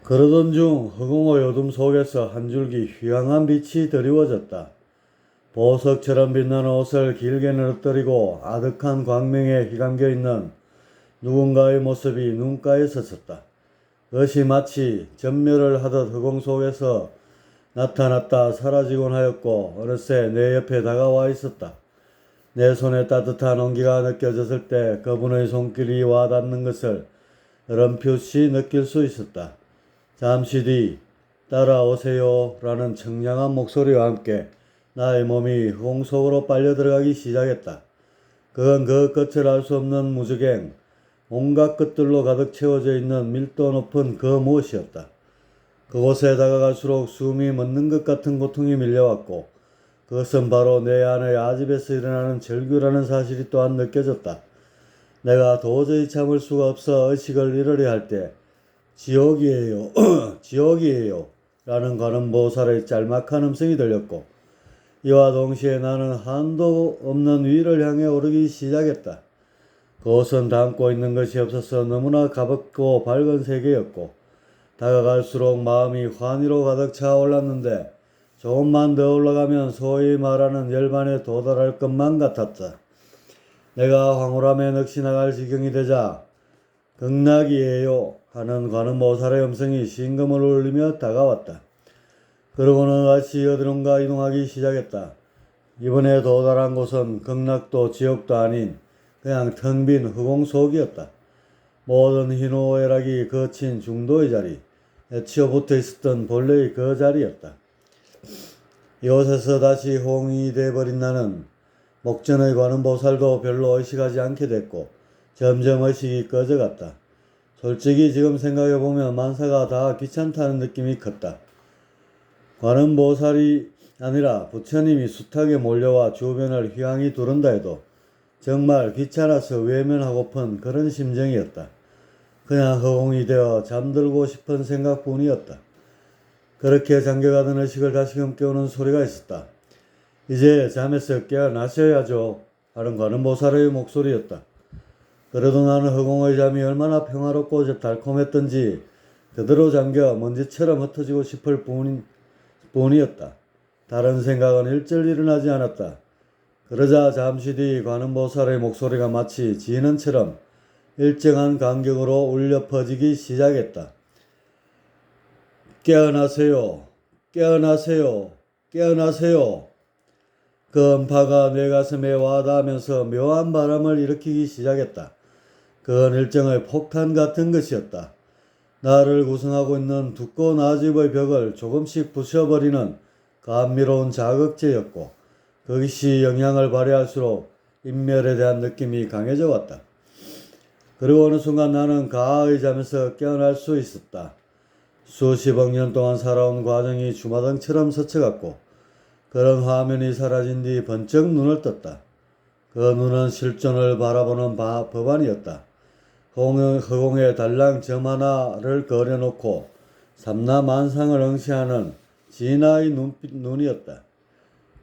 그러던 중 허공의 어둠 속에서 한 줄기 휘황한 빛이 드리워졌다. 보석처럼 빛나는 옷을 길게 늘어뜨리고 아득한 광명에 휘감겨 있는 누군가의 모습이 눈가에 스쳤다. 그것이 마치 전멸을 하듯 허공 속에서 나타났다 사라지곤 하였고 어느새 내 옆에 다가와 있었다. 내 손에 따뜻한 온기가 느껴졌을 때 그분의 손길이 와닿는 것을 어렴풋이 느낄 수 있었다. 잠시 뒤 따라오세요 라는 청량한 목소리와 함께 나의 몸이 허공 속으로 빨려 들어가기 시작했다. 그건 그 끝을 알 수 없는 무적행, 온갖 것들로 가득 채워져 있는 밀도 높은 그 무엇이었다. 그곳에 다가갈수록 숨이 멎는 것 같은 고통이 밀려왔고 그것은 바로 내 안의 아집에서 일어나는 절규라는 사실이 또한 느껴졌다. 내가 도저히 참을 수가 없어 의식을 잃으려 할 때 지옥이에요, 지옥이에요 라는 관음보살의 짤막한 음성이 들렸고 이와 동시에 나는 한도 없는 위를 향해 오르기 시작했다. 그곳은 담고 있는 것이 없어서 너무나 가볍고 밝은 세계였고 다가갈수록 마음이 환희로 가득 차올랐는데 조금만 더 올라가면 소위 말하는 열반에 도달할 것만 같았다. 내가 황홀함에 넋이 나갈 지경이 되자 극락이에요 하는 관음보살의 음성이 신금을 울리며 다가왔다. 그러고는 같이 어디론가 이동하기 시작했다. 이번에 도달한 곳은 극락도 지옥도 아닌 그냥 텅 빈 허공 속이었다. 모든 희노애락이 거친 중도의 자리, 치어 붙어 있었던 본래의 그 자리였다. 이곳에서 다시 호응이 돼버린 나는 목전의 관음보살도 별로 의식하지 않게 됐고 점점 의식이 꺼져갔다. 솔직히 지금 생각해보면 만사가 다 귀찮다는 느낌이 컸다. 관음보살이 아니라 부처님이 숱하게 몰려와 주변을 휘황이 두른다 해도 정말 귀찮아서 외면하고픈 그런 심정이었다. 그냥 허공이 되어 잠들고 싶은 생각뿐이었다. 그렇게 잠겨가던 의식을 다시금 깨우는 소리가 있었다. 이제 잠에서 깨어나셔야죠 하는 관음보살의 목소리였다. 그래도 나는 허공의 잠이 얼마나 평화롭고 달콤했던지 그대로 잠겨 먼지처럼 흩어지고 싶을 뿐이었다. 다른 생각은 일절 일어나지 않았다. 그러자 잠시 뒤 관음보살의 목소리가 마치 진원처럼 일정한 간격으로 울려 퍼지기 시작했다. 깨어나세요. 깨어나세요. 깨어나세요. 그 음파가 내 가슴에 와닿으면서 묘한 바람을 일으키기 시작했다. 그건 일정의 폭탄 같은 것이었다. 나를 구성하고 있는 두꺼운 아집의 벽을 조금씩 부셔버리는 감미로운 자극제였고 그것이 영향을 발휘할수록 인멸에 대한 느낌이 강해져 왔다. 그리고 어느 순간 나는 가하의 잠에서 깨어날 수 있었다. 수십억 년 동안 살아온 과정이 주마등처럼 스쳐갔고 그런 화면이 사라진 뒤 번쩍 눈을 떴다. 그 눈은 실존을 바라보는 법안이었다. 허공에 달랑 점 하나를 그려놓고 삼라만상을 응시하는 진아의 눈이었다.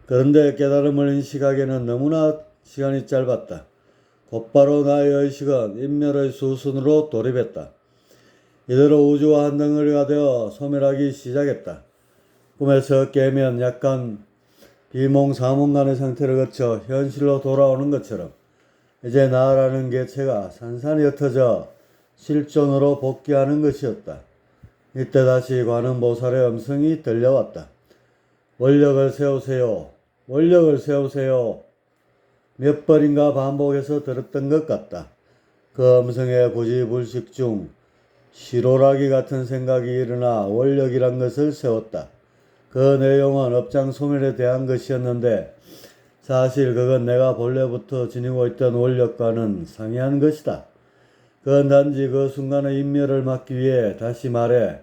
그런데 깨달음을 인식하기에는 너무나 시간이 짧았다. 곧바로 나의 의식은 인멸의 수순으로 돌입했다. 이대로 우주와 한 덩어리가 되어 소멸하기 시작했다. 꿈에서 깨면 약간 비몽사몽간의 상태를 거쳐 현실로 돌아오는 것처럼 이제 나라는 개체가 산산이 흩어져 실존으로 복귀하는 것이었다. 이때 다시 관음보살의 음성이 들려왔다. 원력을 세우세요. 원력을 세우세요. 몇 번인가 반복해서 들었던 것 같다. 그 음성의 부지불식 중 시로라기 같은 생각이 일어나 원력이란 것을 세웠다. 그 내용은 업장 소멸에 대한 것이었는데 사실 그건 내가 본래부터 지니고 있던 원력과는 상이한 것이다. 그건 단지 그 순간의 인멸을 막기 위해 다시 말해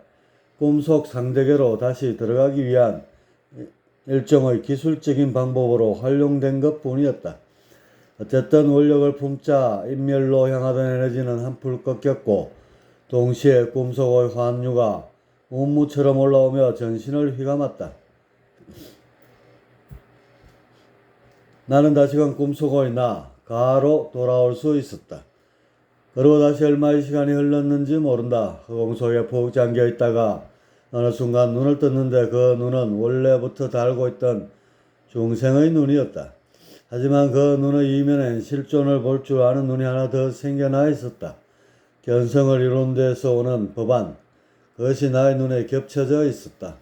꿈속 상대계로 다시 들어가기 위한 일종의 기술적인 방법으로 활용된 것뿐이었다. 어쨌든 원력을 품자 인멸로 향하던 에너지는 한풀 꺾였고 동시에 꿈속의 환유가 운무처럼 올라오며 전신을 휘감았다. 나는 다시금 꿈속의 나, 가로 돌아올 수 있었다. 그리고 다시 얼마의 시간이 흘렀는지 모른다. 허공 속에 푹 잠겨 있다가 어느 순간 눈을 떴는데 그 눈은 원래부터 달고 있던 중생의 눈이었다. 하지만 그 눈의 이면엔 실존을 볼 줄 아는 눈이 하나 더 생겨나 있었다. 견성을 이룬 데서 오는 법안, 그것이 나의 눈에 겹쳐져 있었다.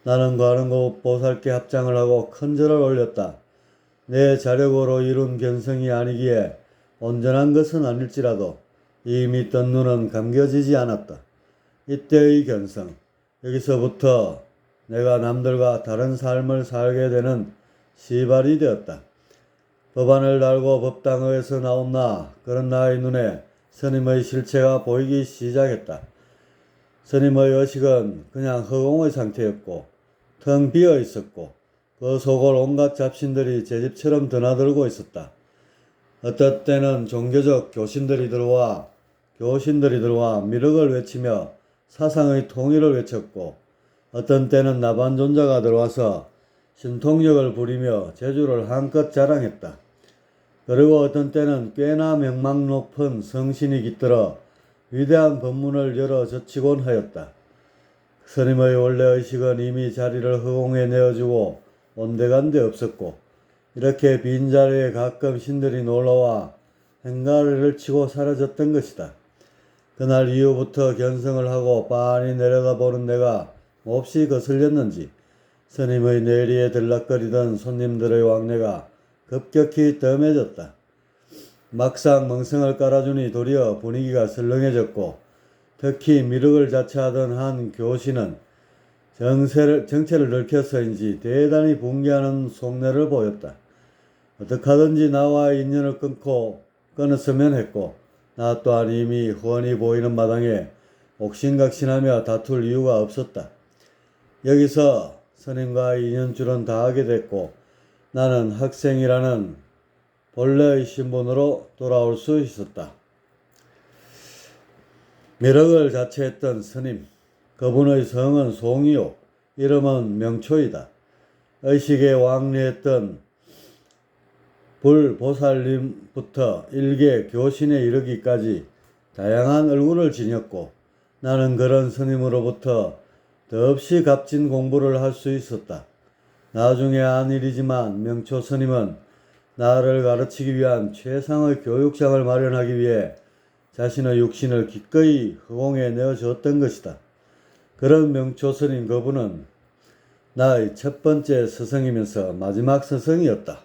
나는 관음고 보살께 합장을 하고 큰 절을 올렸다. 내 자력으로 이룬 견성이 아니기에 온전한 것은 아닐지라도 이미 뜬 눈은 감겨지지 않았다. 이때의 견성, 여기서부터 내가 남들과 다른 삶을 살게 되는 시발이 되었다. 법안을 달고 법당에서 나온 그런 나의 눈에 스님의 실체가 보이기 시작했다. 스님의 의식은 그냥 허공의 상태였고 텅 비어 있었고 그 속을 온갖 잡신들이 제 집처럼 드나들고 있었다. 어떨 때는 종교적 교신들이 들어와 미륵을 외치며 사상의 통일을 외쳤고 어떤 때는 나반존자가 들어와서 신통력을 부리며 재주를 한껏 자랑했다. 그리고 어떤 때는 꽤나 명망 높은 성신이 깃들어 위대한 법문을 열어 젖히곤 하였다. 스님의 원래 의식은 이미 자리를 허공에 내어주고 온데간데 없었고 이렇게 빈자리에 가끔 신들이 놀러와 행가리를 치고 사라졌던 것이다. 그날 이후부터 견성을 하고 빤히 내려다보는 내가 몹시 거슬렸는지 스님의 내리에 들락거리던 손님들의 왕래가 급격히 뜸해졌다. 막상 멍성을 깔아주니 도리어 분위기가 설렁해졌고 특히 미륵을 자처하던 한 교신은 정체를 들켜서인지 대단히 붕괴하는 속내를 보였다. 어떡하든지 나와의 인연을 끊었으면 했고 나 또한 이미 훤히 보이는 마당에 옥신각신하며 다툴 이유가 없었다. 여기서 스님과의 인연줄은 다하게 됐고 나는 학생이라는 본래의 신분으로 돌아올 수 있었다. 미륵을 자처했던 스님, 그분의 성은 송이요, 이름은 명초이다. 의식에 왕래했던 불보살님부터 일개 교신에 이르기까지 다양한 얼굴을 지녔고 나는 그런 스님으로부터 더없이 값진 공부를 할 수 있었다. 나중에 안 일이지만 명초 스님은 나를 가르치기 위한 최상의 교육장을 마련하기 위해 자신의 육신을 기꺼이 허공에 내어주었던 것이다. 그런 명초 스님 그분은 나의 첫 번째 스승이면서 마지막 스승이었다.